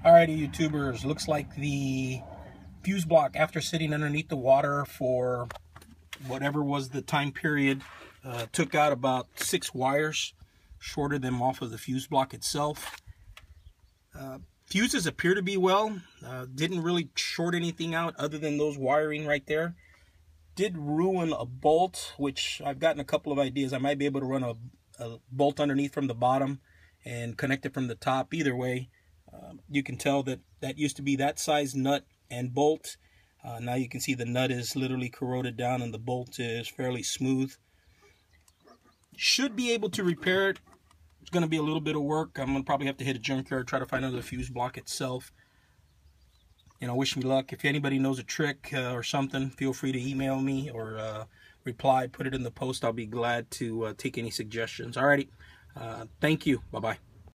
Alrighty, YouTubers, looks like the fuse block, after sitting underneath the water for whatever was the time period, took out about 6 wires, shorted them off of the fuse block itself. Fuses appear to be well, didn't really short anything out other than those wiring right there. Did ruin a bolt, which I've gotten a couple of ideas. I might be able to run a bolt underneath from the bottom and connect it from the top. Either way, you can tell that that used to be that size nut and bolt. Now you can see the nut is literally corroded down and the bolt is fairly smooth. Should be able to repair it. It's going to be a little bit of work. I'm going to probably have to hit a junkyard, try to find another fuse block itself. You know, wish me luck. If anybody knows a trick or something, feel free to email me or reply, put it in the post. I'll be glad to take any suggestions. Alrighty. Thank you. Bye-bye.